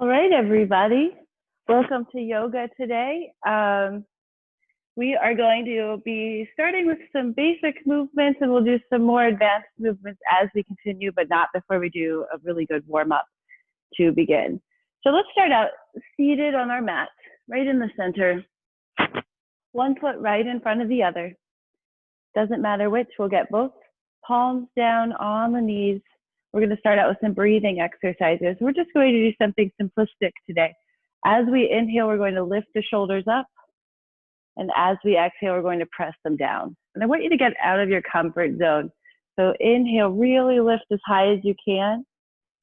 All right, everybody. Welcome to yoga today. We are going to be starting with some basic movements, and we'll do some more advanced movements as we continue, but not before we do a really good warm-up to begin. So let's start out seated on our mat, right in the center, one foot right in front of the other. Doesn't matter which, we'll get both palms down on the knees. We're going to start out with some breathing exercises. We're just going to do something simplistic today. As we inhale, we're going to lift the shoulders up. And as we exhale, we're going to press them down. And I want you to get out of your comfort zone. So inhale, really lift as high as you can.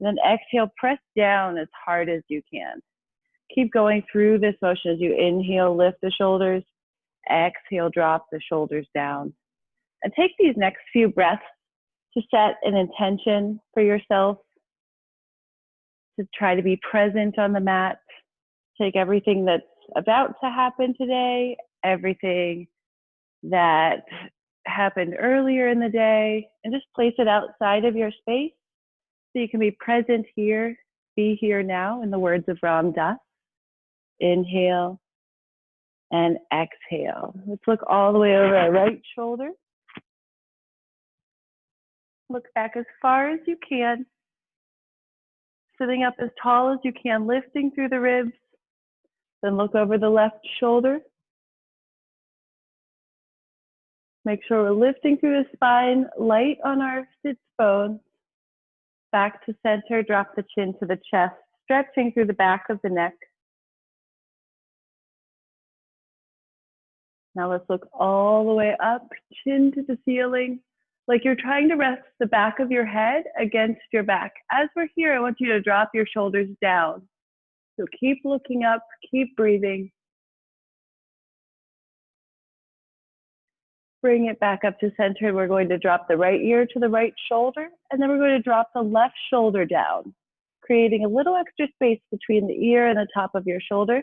And then exhale, press down as hard as you can. Keep going through this motion as you inhale, lift the shoulders. Exhale, drop the shoulders down. And take these next few breaths to set an intention for yourself, to try to be present on the mat. Take everything that's about to happen today, everything that happened earlier in the day, and just place it outside of your space so you can be present here, be here now, in the words of Ram Dass. Inhale and exhale. Let's look all the way over our right shoulder. Look back as far as you can, sitting up as tall as you can, lifting through the ribs. Then look over the left shoulder. Make sure we're lifting through the spine, light on our sits bones. Back to center, drop the chin to the chest, stretching through the back of the neck. Now let's look all the way up, chin to the ceiling, like you're trying to rest the back of your head against your back. As we're here, I want you to drop your shoulders down. So keep looking up, keep breathing. Bring it back up to center. We're going to drop the right ear to the right shoulder, and then we're going to drop the left shoulder down, creating a little extra space between the ear and the top of your shoulder.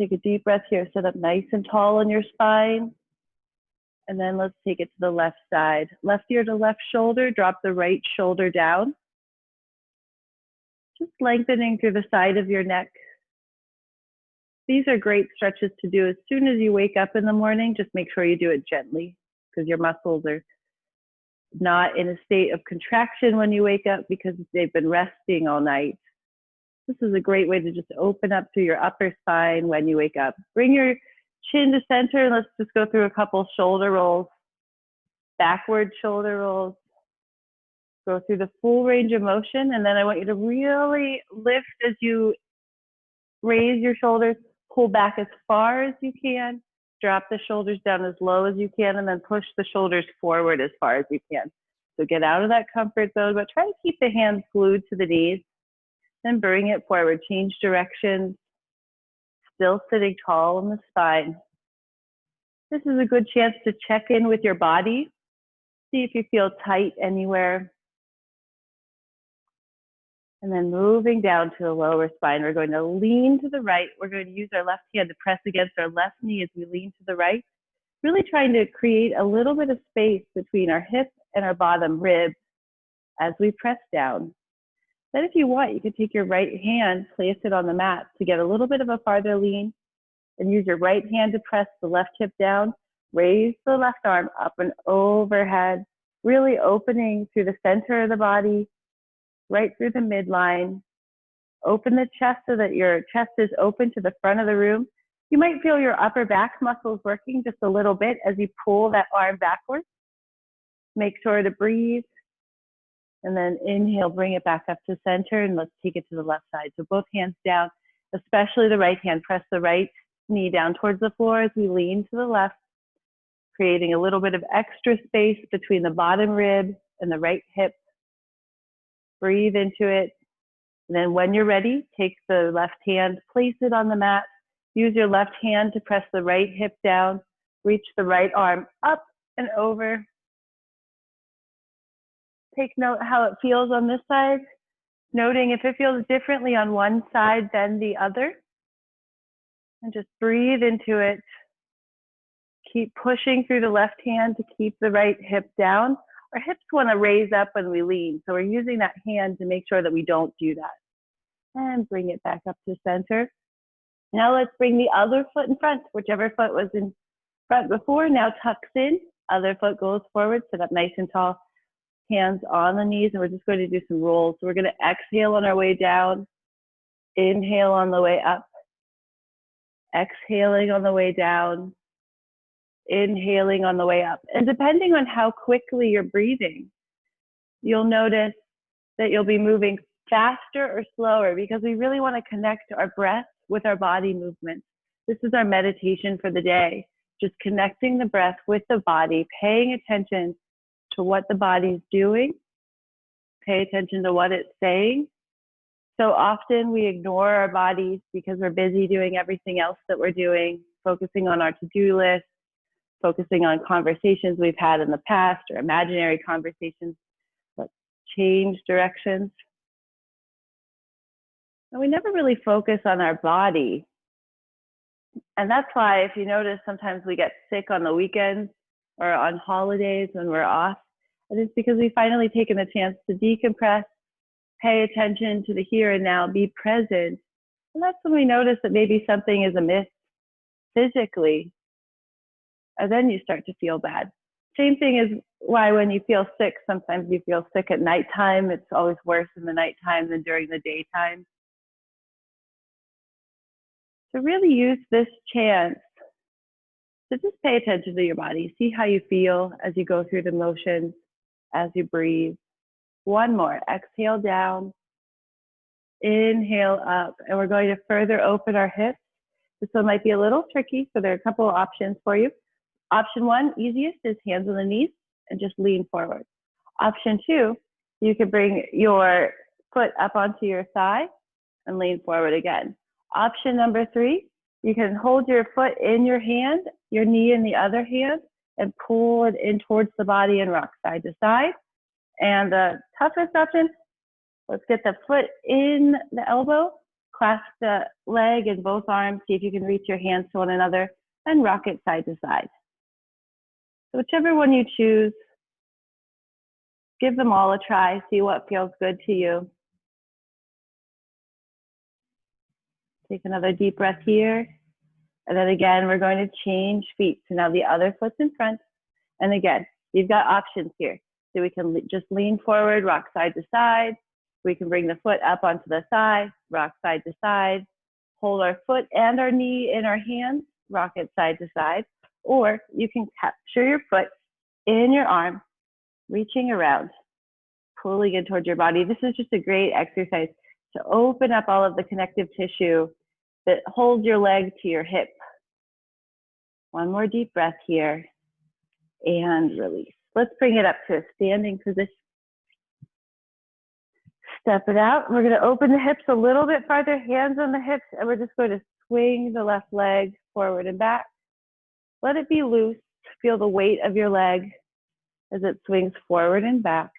Take a deep breath here, sit up nice and tall on your spine. And then let's take it to the left side. Left ear to left shoulder, drop the right shoulder down. Just lengthening through the side of your neck. These are great stretches to do as soon as you wake up in the morning. Just make sure you do it gently because your muscles are not in a state of contraction when you wake up because they've been resting all night. This is a great way to just open up through your upper spine when you wake up. Bring your chin to center, and let's just go through a couple shoulder rolls, backward shoulder rolls. Go through the full range of motion, and then I want you to really lift as you raise your shoulders, pull back as far as you can, drop the shoulders down as low as you can, and then push the shoulders forward as far as you can. So get out of that comfort zone, but try to keep the hands glued to the knees, then bring it forward, change directions. Still sitting tall on the spine. This is a good chance to check in with your body. See if you feel tight anywhere. And then moving down to the lower spine, we're going to lean to the right. We're going to use our left hand to press against our left knee as we lean to the right. Really trying to create a little bit of space between our hip and our bottom rib as we press down. Then if you want, you can take your right hand, place it on the mat to get a little bit of a farther lean, and use your right hand to press the left hip down, raise the left arm up and overhead, really opening through the center of the body, right through the midline. Open the chest so that your chest is open to the front of the room. You might feel your upper back muscles working just a little bit as you pull that arm backwards. Make sure to breathe. And then inhale, bring it back up to center, and let's take it to the left side. So both hands down, especially the right hand. Press the right knee down towards the floor as we lean to the left, creating a little bit of extra space between the bottom rib and the right hip. Breathe into it. And then when you're ready, take the left hand, place it on the mat. Use your left hand to press the right hip down. Reach the right arm up and over. Take note how it feels on this side, noting if it feels differently on one side than the other. And just breathe into it. Keep pushing through the left hand to keep the right hip down. Our hips want to raise up when we lean, so we're using that hand to make sure that we don't do that. And bring it back up to center. Now let's bring the other foot in front. Whichever foot was in front before now tucks in. Other foot goes forward, sit up nice and tall. Hands on the knees, and we're just going to do some rolls. So we're going to exhale on our way down. Inhale on the way up. Exhaling on the way down. Inhaling on the way up. And depending on how quickly you're breathing, you'll notice that you'll be moving faster or slower, because we really want to connect our breath with our body movement. This is our meditation for the day, just connecting the breath with the body, paying attention to what the body's doing, pay attention to what it's saying. So often we ignore our bodies because we're busy doing everything else that we're doing, focusing on our to-do list, focusing on conversations we've had in the past or imaginary conversations. Let's change directions. And we never really focus on our body. And that's why, if you notice, sometimes we get sick on the weekends or on holidays when we're off. And it's because we've finally taken the chance to decompress, pay attention to the here and now, be present. And that's when we notice that maybe something is amiss physically. And then you start to feel bad. Same thing is why when you feel sick, sometimes you feel sick at nighttime. It's always worse in the nighttime than during the daytime. So really use this chance to just pay attention to your body. See how you feel as you go through the motions, as you breathe. One more. Exhale down. Inhale up. And we're going to further open our hips. This one might be a little tricky, so there are a couple of options for you. Option one, easiest, is hands on the knees and just lean forward. Option two, you can bring your foot up onto your thigh and lean forward again. Option number three, you can hold your foot in your hand, your knee in the other hand, and pull it in towards the body and rock side to side. And the toughest option, let's get the foot in the elbow, clasp the leg in both arms, see if you can reach your hands to one another, and rock it side to side. So whichever one you choose, give them all a try, see what feels good to you. Take another deep breath here. And then again, we're going to change feet. So now the other foot's in front. And again, you've got options here. So we can just lean forward, rock side to side. We can bring the foot up onto the thigh, rock side to side. Hold our foot and our knee in our hands, rock it side to side. Or you can capture your foot in your arm, reaching around, pulling in towards your body. This is just a great exercise to open up all of the connective tissue that holds your leg to your hip. One more deep breath here and release. Let's bring it up to a standing position. Step it out. We're going to open the hips a little bit farther, hands on the hips, and we're just going to swing the left leg forward and back. Let it be loose. Feel the weight of your leg as it swings forward and back.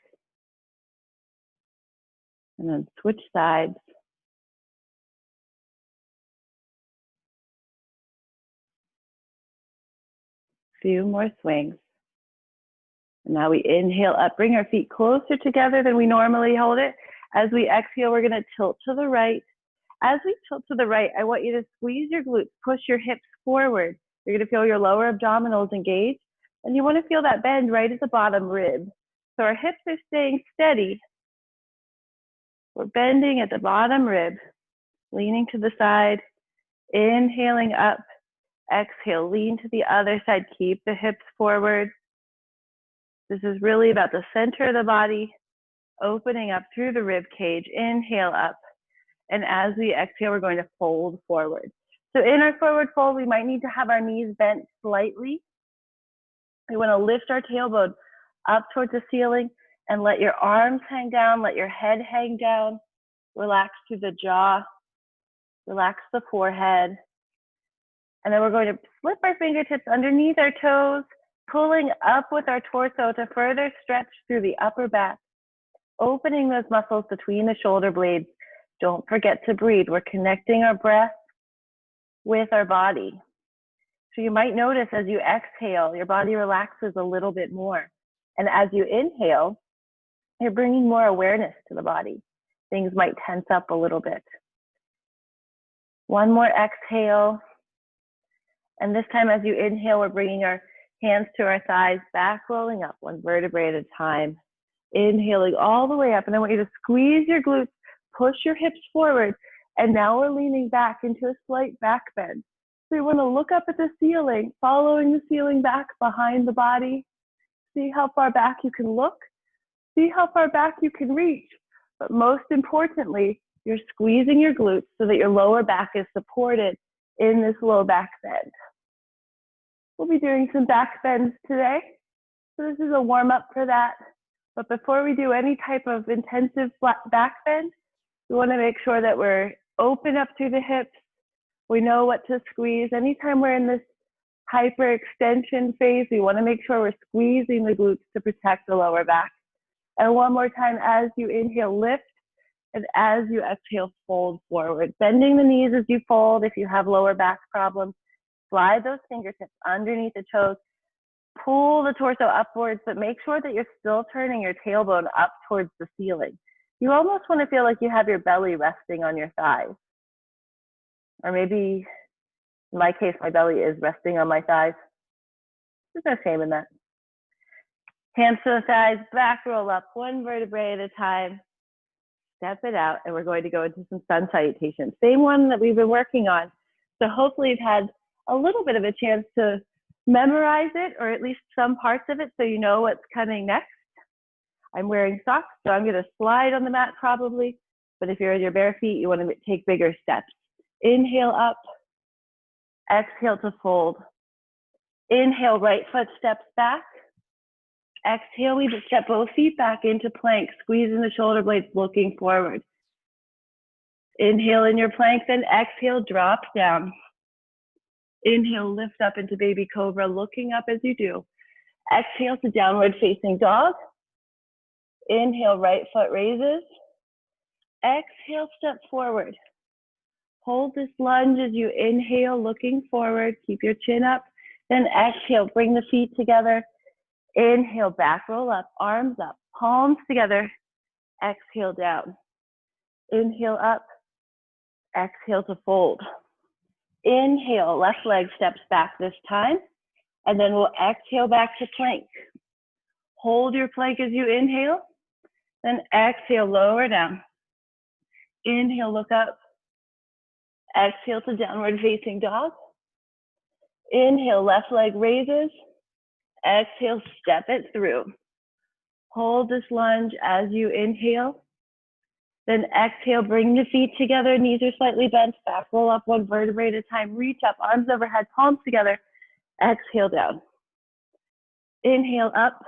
And then switch sides. Few more swings. And now we inhale up, bring our feet closer together than we normally hold it. As we exhale, we're going to tilt to the right. As we tilt to the right, I want you to squeeze your glutes, push your hips forward. You're going to feel your lower abdominals engage, and you want to feel that bend right at the bottom rib. So our hips are staying steady. We're bending at the bottom rib, leaning to the side, inhaling up, exhale, lean to the other side, keep the hips forward. This is really about the center of the body, opening up through the rib cage, inhale up. And as we exhale, we're going to fold forward. So in our forward fold, we might need to have our knees bent slightly. We want to lift our tailbone up towards the ceiling and let your arms hang down, let your head hang down. Relax through the jaw, relax the forehead. And then we're going to slip our fingertips underneath our toes, pulling up with our torso to further stretch through the upper back, opening those muscles between the shoulder blades. Don't forget to breathe. We're connecting our breath with our body. So you might notice as you exhale, your body relaxes a little bit more. And as you inhale, you're bringing more awareness to the body. Things might tense up a little bit. One more exhale. And this time as you inhale, we're bringing our hands to our thighs, back rolling up one vertebrae at a time. Inhaling all the way up. And I want you to squeeze your glutes, push your hips forward. And now we're leaning back into a slight back bend. So you want to look up at the ceiling, following the ceiling back behind the body. See how far back you can look. See how far back you can reach. But most importantly, you're squeezing your glutes so that your lower back is supported in this low back bend. We'll be doing some back bends today. So this is a warm up for that. But before we do any type of intensive back bend, we want to make sure that we're open up through the hips. We know what to squeeze. Anytime we're in this hyperextension phase, we want to make sure we're squeezing the glutes to protect the lower back. And one more time, as you inhale, lift. And as you exhale, fold forward. Bending the knees as you fold if you have lower back problems. Slide those fingertips underneath the toes. Pull the torso upwards, but make sure that you're still turning your tailbone up towards the ceiling. You almost want to feel like you have your belly resting on your thighs. Or maybe, in my case, my belly is resting on my thighs. There's no shame in that. Hands to the thighs, back roll up, one vertebrae at a time. Step it out, and we're going to go into some sun salutations. Same one that we've been working on. So hopefully you've had a little bit of a chance to memorize it, or at least some parts of it, so you know what's coming next. I'm wearing socks, so I'm going to slide on the mat probably. But if you're in your bare feet, you want to take bigger steps. Inhale up. Exhale to fold. Inhale, right foot steps back. Exhale, we step both feet back into plank, squeezing the shoulder blades, looking forward. Inhale in your plank, then exhale, drop down. Inhale, lift up into baby cobra, looking up as you do. Exhale to downward facing dog. Inhale, right foot raises. Exhale, step forward. Hold this lunge as you inhale, looking forward. Keep your chin up. Then exhale, bring the feet together. Inhale, back roll up, arms up, palms together. Exhale down. Inhale up. Exhale to fold. Inhale, left leg steps back this time. And then we'll exhale back to plank. Hold your plank as you inhale. Then exhale, lower down. Inhale, look up. Exhale to downward facing dog. Inhale, left leg raises. Exhale, step it through. Hold this lunge as you inhale. Then exhale, bring the feet together, knees are slightly bent, back roll up one vertebrae at a time, reach up, arms overhead, palms together. Exhale down. Inhale up.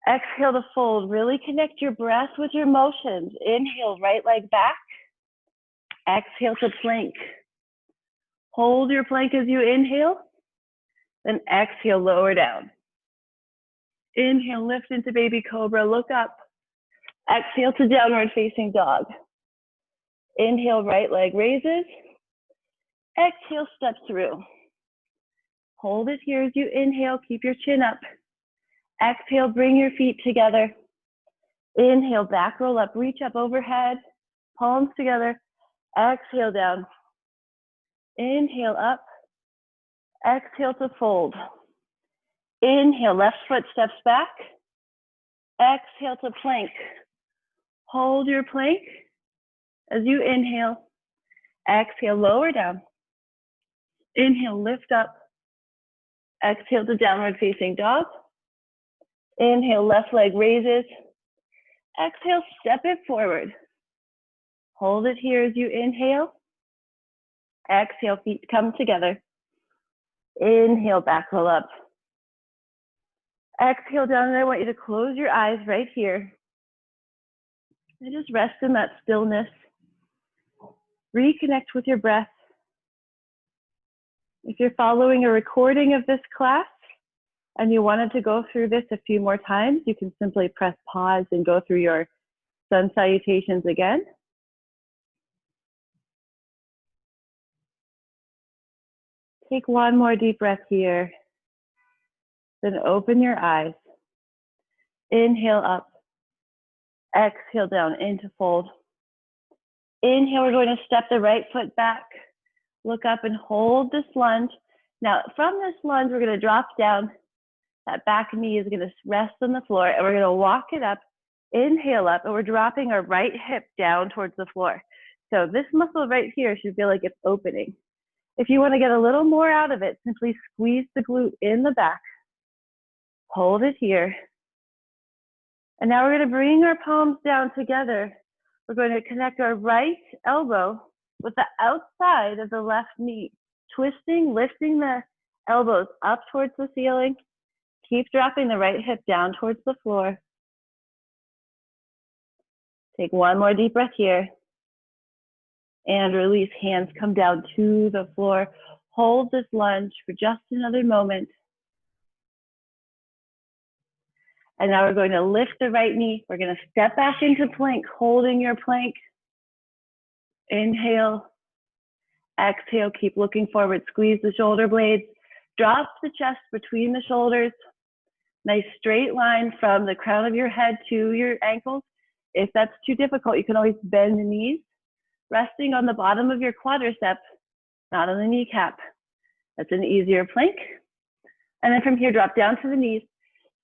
Exhale to fold. Really connect your breath with your motions. Inhale, right leg back. Exhale to plank. Hold your plank as you inhale. Then exhale, lower down. Inhale, lift into baby cobra, look up. Exhale to downward facing dog. Inhale, right leg raises. Exhale, step through. Hold it here as you inhale, keep your chin up. Exhale, bring your feet together. Inhale, back roll up, reach up overhead, palms together. Exhale down. Inhale up. Exhale to fold. Inhale, left foot steps back. Exhale to plank. Hold your plank as you inhale. Exhale, lower down. Inhale, lift up. Exhale to downward facing dog. Inhale, left leg raises. Exhale, step it forward. Hold it here as you inhale. Exhale, feet come together. Inhale, back roll up. Exhale down, and I want you to close your eyes right here. And just rest in that stillness. Reconnect with your breath. If you're following a recording of this class and you wanted to go through this a few more times, you can simply press pause and go through your sun salutations again. Take one more deep breath here. Then open your eyes. Inhale up. Exhale down into fold. Inhale, we're going to step the right foot back, look up and hold this lunge. Now, from this lunge, we're going to drop down. That back knee is going to rest on the floor, and we're going to walk it up, inhale up, and we're dropping our right hip down towards the floor. So this muscle right here should feel like it's opening. If you want to get a little more out of it, simply squeeze the glute in the back. Hold it here. And now we're going to bring our palms down together. We're going to connect our right elbow with the outside of the left knee, twisting, lifting the elbows up towards the ceiling. Keep dropping the right hip down towards the floor. Take one more deep breath here. And release, hands come down to the floor. Hold this lunge for just another moment. And now we're going to lift the right knee. We're going to step back into plank, holding your plank. Inhale, exhale, keep looking forward. Squeeze the shoulder blades. Drop the chest between the shoulders. Nice straight line from the crown of your head to your ankles. If that's too difficult, you can always bend the knees, resting on the bottom of your quadricep, not on the kneecap. That's an easier plank. And then from here, drop down to the knees.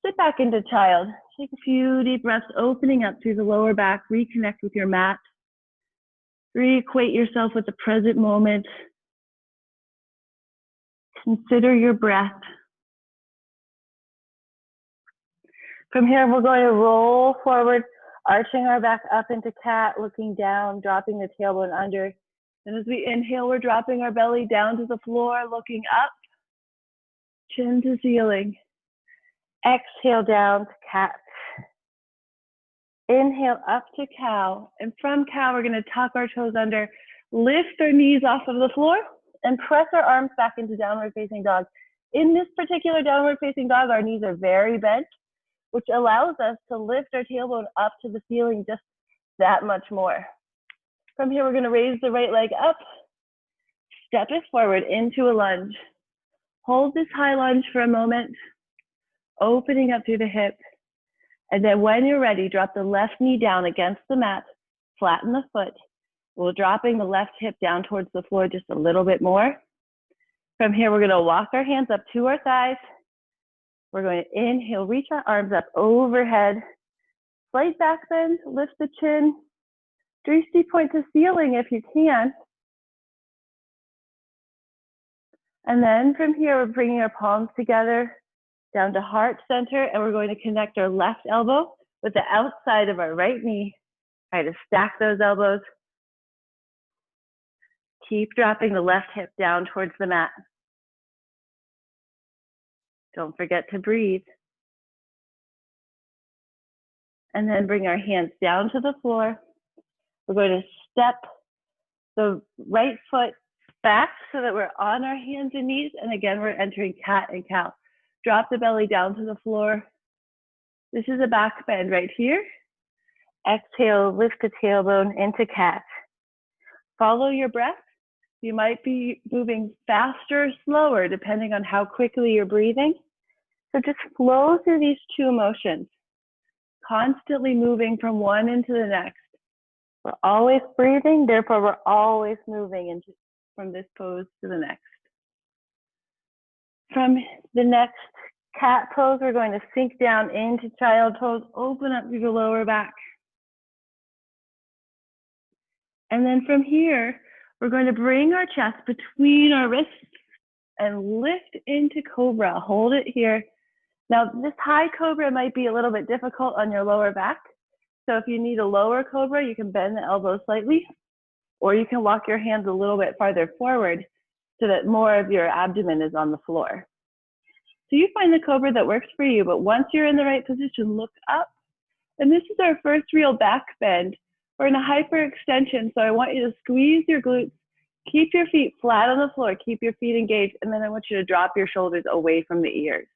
Sit back into child. Take a few deep breaths, opening up through the lower back. Reconnect with your mat. Reacquaint yourself with the present moment. Consider your breath. From here, we're going to roll forward, arching our back up into cat, looking down, dropping the tailbone under. And as we inhale, we're dropping our belly down to the floor, looking up, chin to ceiling. Exhale down to cat. Inhale up to cow. And from cow, we're going to tuck our toes under, lift our knees off of the floor, and press our arms back into downward facing dog. In this particular downward facing dog, our knees are very bent, which allows us to lift our tailbone up to the ceiling just that much more. From here, we're going to raise the right leg up, step it forward into a lunge. Hold this high lunge for a moment, opening up through the hip. And then when you're ready, drop the left knee down against the mat, flatten the foot. We're dropping the left hip down towards the floor just a little bit more. From here, we're going to walk our hands up to our thighs. We're going to inhale, reach our arms up overhead. Slight back bend, lift the chin. 360 point to ceiling if you can. And then from here, we're bringing our palms together down to heart center, and we're going to connect our left elbow with the outside of our right knee. Try to stack those elbows. Keep dropping the left hip down towards the mat. Don't forget to breathe. And then bring our hands down to the floor. We're going to step the right foot back so that we're on our hands and knees. And again, we're entering cat and cow. Drop the belly down to the floor. This is a back bend right here. Exhale, lift the tailbone into cat. Follow your breath. You might be moving faster or slower depending on how quickly you're breathing. So just flow through these two motions, constantly moving from one into the next. We're always breathing, therefore we're always moving from this pose to the next. From the next cat pose, we're going to sink down into child pose, open up through the lower back. And then from here, we're going to bring our chest between our wrists and lift into cobra. Hold it here. Now, this high cobra might be a little bit difficult on your lower back. So if you need a lower cobra, you can bend the elbows slightly, or you can walk your hands a little bit farther forward so that more of your abdomen is on the floor. So you find the cobra that works for you, but once you're in the right position, look up. And this is our first real back bend. We're in a hyperextension, so I want you to squeeze your glutes, keep your feet flat on the floor, keep your feet engaged, and then I want you to drop your shoulders away from the ears.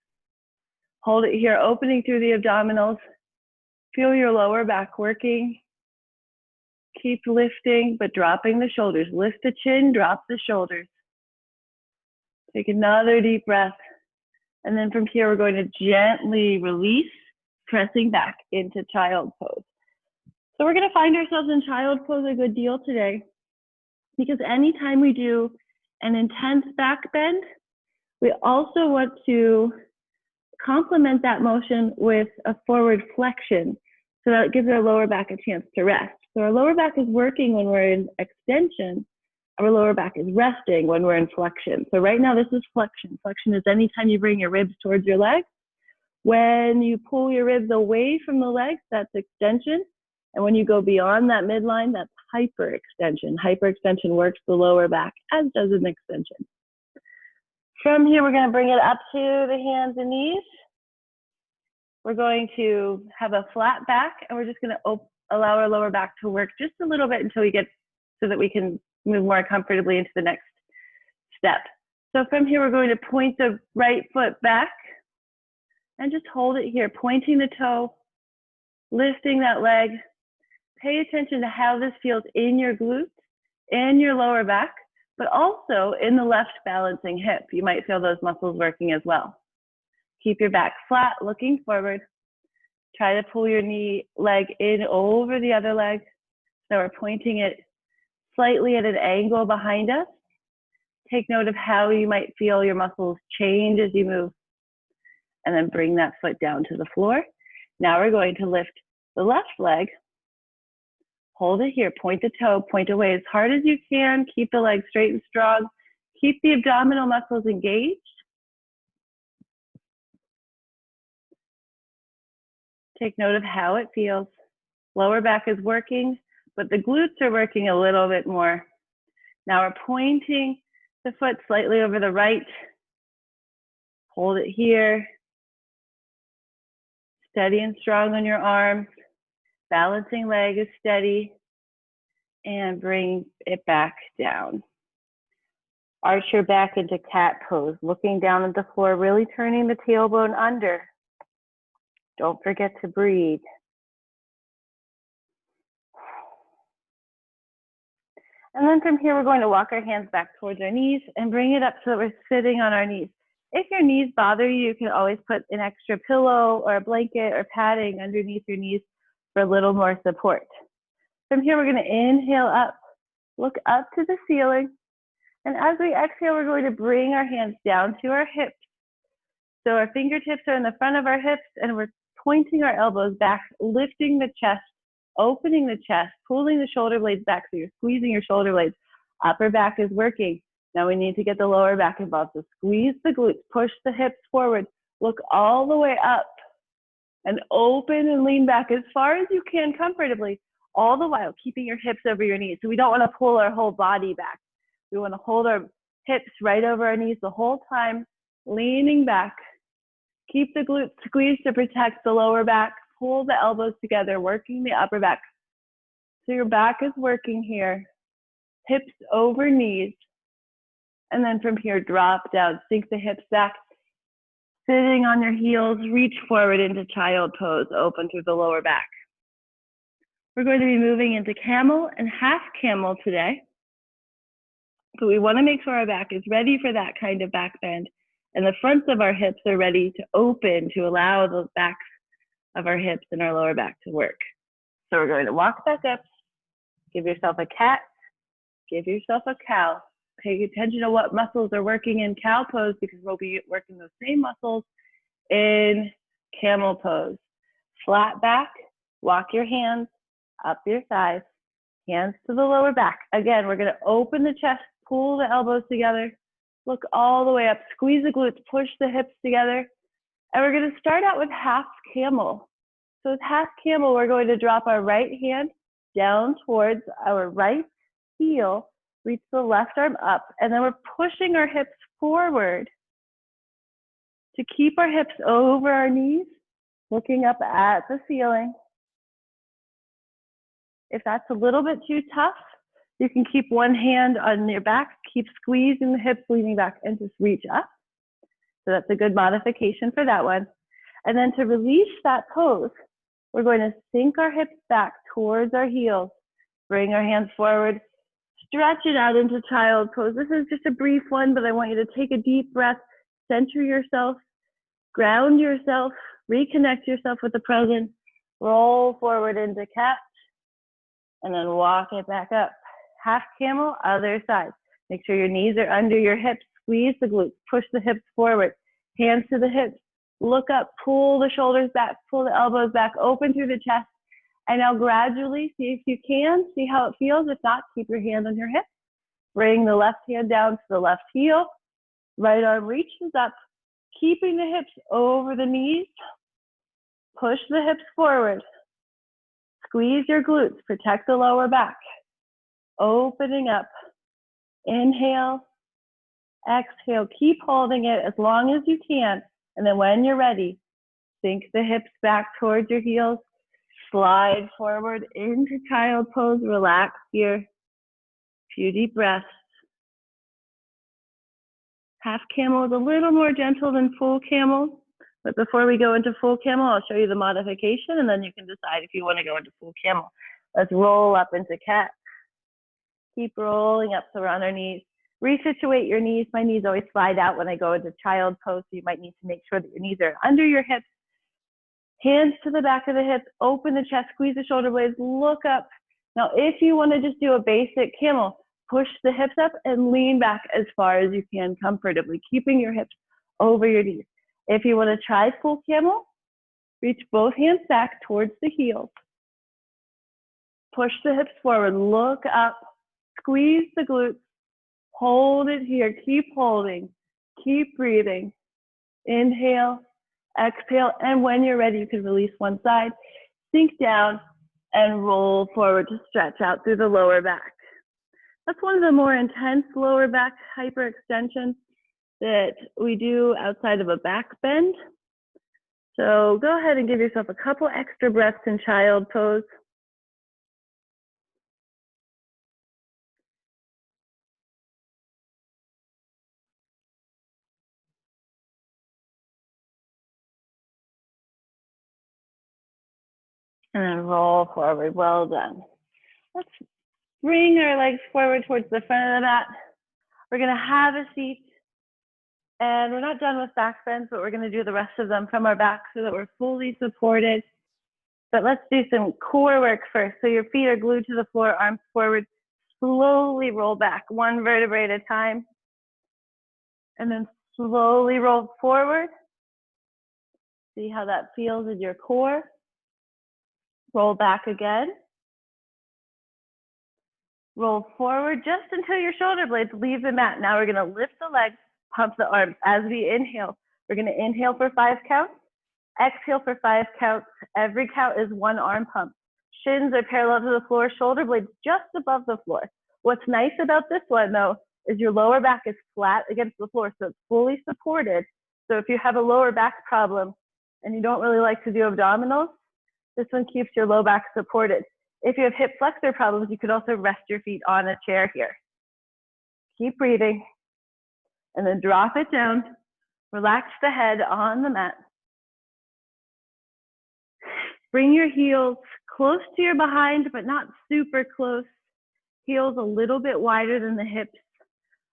Hold it here, opening through the abdominals. Feel your lower back working. Keep lifting, but dropping the shoulders. Lift the chin, drop the shoulders. Take another deep breath. And then from here, we're going to gently release, pressing back into child pose. So we're going to find ourselves in child pose a good deal today, because anytime we do an intense back bend, we also want to complement that motion with a forward flexion. So that gives our lower back a chance to rest. So our lower back is working when we're in extension. Our lower back is resting when we're in flexion. So right now this is flexion. Flexion is anytime you bring your ribs towards your legs. When you pull your ribs away from the legs, that's extension. And when you go beyond that midline, that's hyperextension. Hyperextension works the lower back, as does an extension. From here, we're going to bring it up to the hands and knees. We're going to have a flat back, and we're just going to allow our lower back to work just a little bit until we get so that we can move more comfortably into the next step. So from here, we're going to point the right foot back and just hold it here, pointing the toe, lifting that leg. Pay attention to how this feels in your glutes, in your lower back, but also in the left balancing hip. You might feel those muscles working as well. Keep your back flat, looking forward. Try to pull your leg in over the other leg. So we're pointing it slightly at an angle behind us. Take note of how you might feel your muscles change as you move. And then bring that foot down to the floor. Now we're going to lift the left leg. Hold it here, point the toe, point away as hard as you can. Keep the leg straight and strong. Keep the abdominal muscles engaged. Take note of how it feels. Lower back is working, but the glutes are working a little bit more. Now we're pointing the foot slightly over the right. Hold it here. Steady and strong on your arms. Balancing leg is steady. And bring it back down. Arch your back into cat pose, looking down at the floor, really turning the tailbone under. Don't forget to breathe. And then from here, we're going to walk our hands back towards our knees and bring it up so that we're sitting on our knees. If your knees bother you, you can always put an extra pillow or a blanket or padding underneath your knees for a little more support. From here, we're going to inhale up, look up to the ceiling. And as we exhale, we're going to bring our hands down to our hips. So our fingertips are in the front of our hips, and we're pointing our elbows back, lifting the chest, opening the chest, pulling the shoulder blades back. So you're squeezing your shoulder blades. Upper back is working. Now we need to get the lower back involved. So squeeze the glutes, push the hips forward, look all the way up, and open and lean back as far as you can comfortably, all the while keeping your hips over your knees. So we don't want to pull our whole body back. We want to hold our hips right over our knees the whole time, leaning back. Keep the glutes squeezed to protect the lower back. Pull the elbows together, working the upper back. So your back is working here. Hips over knees. And then from here, drop down, sink the hips back. Sitting on your heels, reach forward into child pose, open through the lower back. We're going to be moving into camel and half camel today. So we want to make sure our back is ready for that kind of back bend. And the fronts of our hips are ready to open to allow the backs of our hips and our lower back to work. So we're going to walk back up, give yourself a cat, give yourself a cow. Pay attention to what muscles are working in cow pose, because we'll be working those same muscles in camel pose. Flat back, walk your hands up your thighs, hands to the lower back. Again, we're going to open the chest, pull the elbows together, look all the way up, squeeze the glutes, push the hips together. And we're going to start out with half camel. So with half camel, we're going to drop our right hand down towards our right heel, reach the left arm up, and then we're pushing our hips forward to keep our hips over our knees, looking up at the ceiling. If that's a little bit too tough, you can keep one hand on your back, keep squeezing the hips, leaning back, and just reach up. So that's a good modification for that one. And then to release that pose, we're going to sink our hips back towards our heels, bring our hands forward, stretch it out into child pose. This is just a brief one, but I want you to take a deep breath, center yourself, ground yourself, reconnect yourself with the present, roll forward into cat, and then walk it back up. Half camel, other side. Make sure your knees are under your hips. Squeeze the glutes, push the hips forward, hands to the hips. Look up, pull the shoulders back, pull the elbows back, open through the chest. And now gradually, see if you can, see how it feels. If not, keep your hand on your hip. Bring the left hand down to the left heel. Right arm reaches up, keeping the hips over the knees. Push the hips forward. Squeeze your glutes, protect the lower back. Opening up. Inhale, exhale. Keep holding it as long as you can. And then when you're ready, sink the hips back towards your heels. Slide forward into child pose. Relax here. Few deep breaths. Half camel is a little more gentle than full camel. But before we go into full camel, I'll show you the modification, and then you can decide if you want to go into full camel. Let's roll up into cat. Keep rolling up so we're on our knees. Resituate your knees. My knees always slide out when I go into child pose, so you might need to make sure that your knees are under your hips. Hands to the back of the hips, open the chest, squeeze the shoulder blades, look up. Now, if you want to just do a basic camel, push the hips up and lean back as far as you can comfortably, keeping your hips over your knees. If you want to try full camel, reach both hands back towards the heels. Push the hips forward, look up, squeeze the glutes, hold it here, keep holding, keep breathing. Inhale, exhale, and when you're ready, you can release one side, sink down, and roll forward to stretch out through the lower back. That's one of the more intense lower back hyperextensions that we do outside of a back bend. So go ahead and give yourself a couple extra breaths in child pose. And then roll forward. Well done. Let's bring our legs forward towards the front of the mat. We're going to have a seat. And we're not done with back bends, but we're going to do the rest of them from our back so that we're fully supported. But let's do some core work first. So your feet are glued to the floor, arms forward. Slowly roll back, one vertebrae at a time. And then slowly roll forward. See how that feels in your core. Roll back again. Roll forward just until your shoulder blades leave the mat. Now we're going to lift the legs, pump the arms. As we inhale, we're going to inhale for 5 counts, exhale for 5 counts. Every count is 1 arm pump. Shins are parallel to the floor, shoulder blades just above the floor. What's nice about this one, though, is your lower back is flat against the floor, so it's fully supported. So if you have a lower back problem and you don't really like to do abdominals, this one keeps your low back supported. If you have hip flexor problems, you could also rest your feet on a chair here. Keep breathing, and then drop it down. Relax the head on the mat. Bring your heels close to your behind, but not super close. Heels a little bit wider than the hips.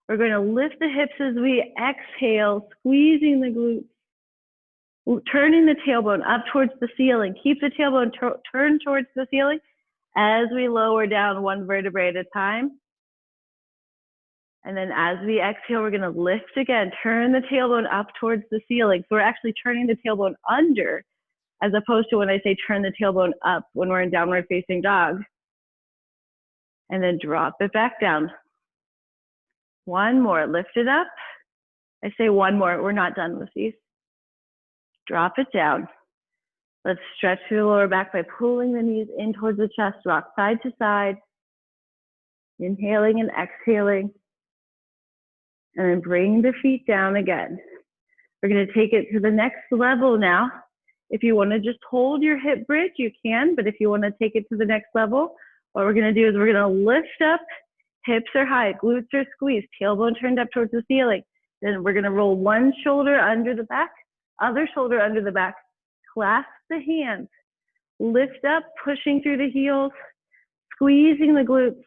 We're going to lift the hips as we exhale, squeezing the glutes, turning the tailbone up towards the ceiling. Keep the tailbone turned towards the ceiling as we lower down 1 vertebrae at a time. And then as we exhale, we're going to lift again, turn the tailbone up towards the ceiling. So we're actually turning the tailbone under, as opposed to when I say turn the tailbone up when we're in downward facing dog. And then drop it back down. 1 more, lift it up. I say 1 more, we're not done with these. Drop it down. Let's stretch through the lower back by pulling the knees in towards the chest, rock side to side. Inhaling and exhaling. And then bring the feet down again. We're going to take it to the next level now. If you want to just hold your hip bridge, you can. But if you want to take it to the next level, what we're going to do is we're going to lift up. Hips are high, glutes are squeezed, tailbone turned up towards the ceiling. Then we're going to roll one shoulder under the back, other shoulder under the back. Clasp the hands. Lift up, pushing through the heels, squeezing the glutes.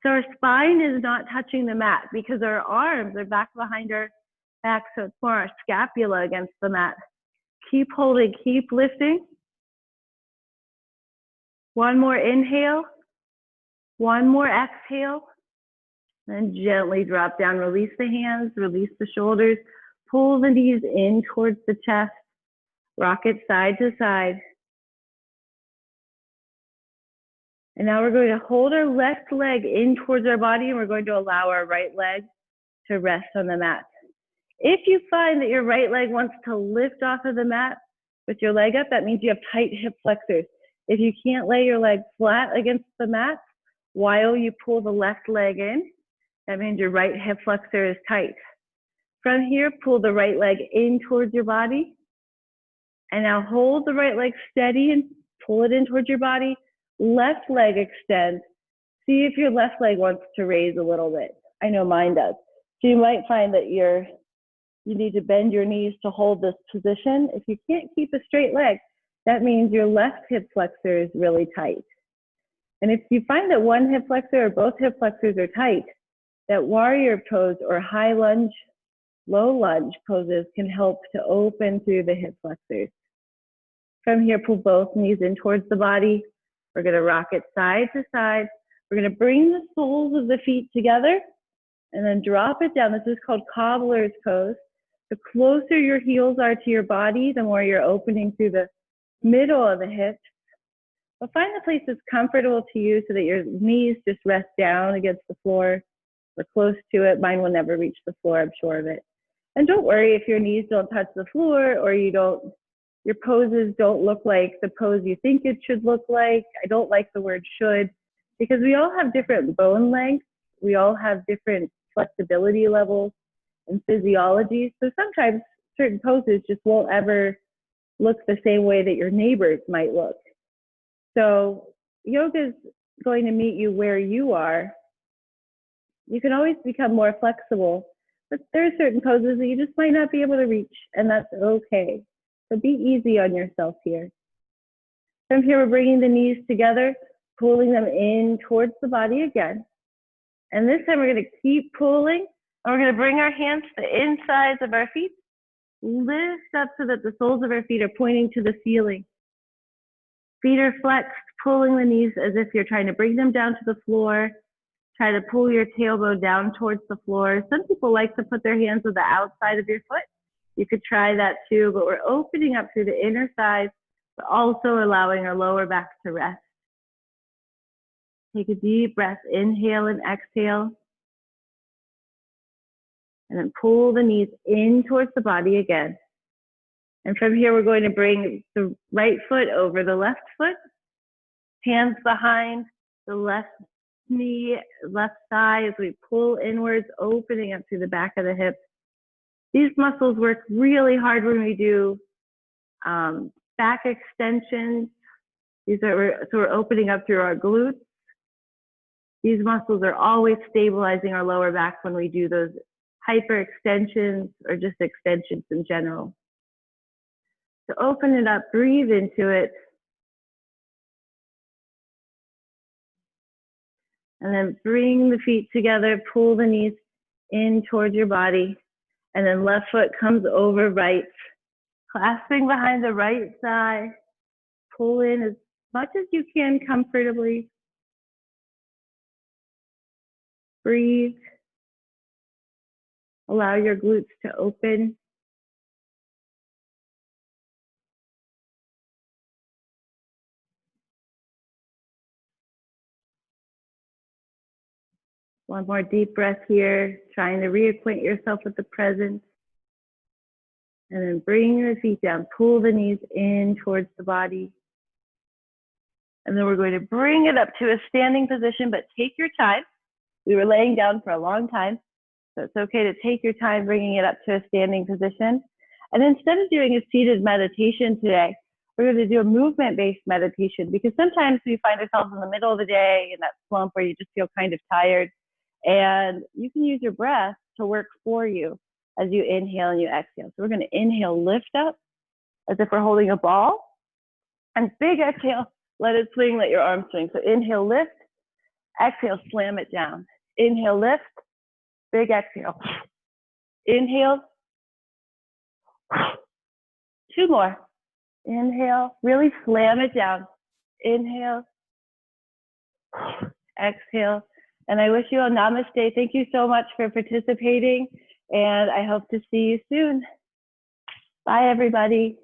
So our spine is not touching the mat because our arms are back behind our back, so it's more our scapula against the mat. Keep holding, keep lifting. 1 more inhale. One more exhale. Then gently drop down, release the hands, release the shoulders, pull the knees in towards the chest, rock it side to side. And now we're going to hold our left leg in towards our body, and we're going to allow our right leg to rest on the mat. If you find that your right leg wants to lift off of the mat with your leg up, that means you have tight hip flexors. If you can't lay your leg flat against the mat while you pull the left leg in, that means your right hip flexor is tight. From here, pull the right leg in towards your body. And now hold the right leg steady and pull it in towards your body. Left leg extend. See if your left leg wants to raise a little bit. I know mine does. So you might find that you need to bend your knees to hold this position. If you can't keep a straight leg, that means your left hip flexor is really tight. And if you find that one hip flexor or both hip flexors are tight, that warrior pose or high lunge, low lunge poses can help to open through the hip flexors. From here, pull both knees in towards the body. We're going to rock it side to side. We're going to bring the soles of the feet together and then drop it down. This is called cobbler's pose. The closer your heels are to your body, the more you're opening through the middle of the hips. But find the place that's comfortable to you so that your knees just rest down against the floor or close to it. Mine will never reach the floor, I'm sure of it. And don't worry if your knees don't touch the floor or your poses don't look like the pose you think it should look like. I don't like the word should, because we all have different bone lengths. We all have different flexibility levels and physiology. So sometimes certain poses just won't ever look the same way that your neighbors might look. So yoga is going to meet you where you are. You can always become more flexible, but there are certain poses that you just might not be able to reach, and that's okay. So be easy on yourself here. From here, we're bringing the knees together, pulling them in towards the body again. And this time we're going to keep pulling, and we're going to bring our hands to the insides of our feet, lift up so that the soles of our feet are pointing to the ceiling. Feet are flexed, pulling the knees as if you're trying to bring them down to the floor. Try to pull your tailbone down towards the floor. Some people like to put their hands on the outside of your foot. You could try that too, but we're opening up through the inner thighs, but also allowing our lower back to rest. Take a deep breath, inhale and exhale. And then pull the knees in towards the body again. And from here, we're going to bring the right foot over the left foot, hands behind the left knee, left thigh as we pull inwards, opening up through the back of the hips. These muscles work really hard when we do back extensions. So we're opening up through our glutes. These muscles are always stabilizing our lower back when we do those hyper extensions or just extensions in general. So open it up, breathe into it. And then bring the feet together, pull the knees in towards your body. And then left foot comes over right, clasping behind the right thigh. Pull in as much as you can comfortably. Breathe. Allow your glutes to open. One more deep breath here, trying to reacquaint yourself with the present. And then bring the feet down, pull the knees in towards the body. And then we're going to bring it up to a standing position, but take your time. We were laying down for a long time, so it's okay to take your time bringing it up to a standing position. And instead of doing a seated meditation today, we're going to do a movement-based meditation, because sometimes we find ourselves in the middle of the day in that slump where you just feel kind of tired. And you can use your breath to work for you as you inhale and you exhale. So we're going to inhale, lift up as if we're holding a ball. And big exhale, let it swing, let your arms swing. So inhale, lift, exhale, slam it down. Inhale, lift, big exhale. Inhale. 2 more. Inhale, really slam it down. Inhale. exhale. And I wish you a namaste. Thank you so much for participating, and I hope to see you soon. Bye, everybody.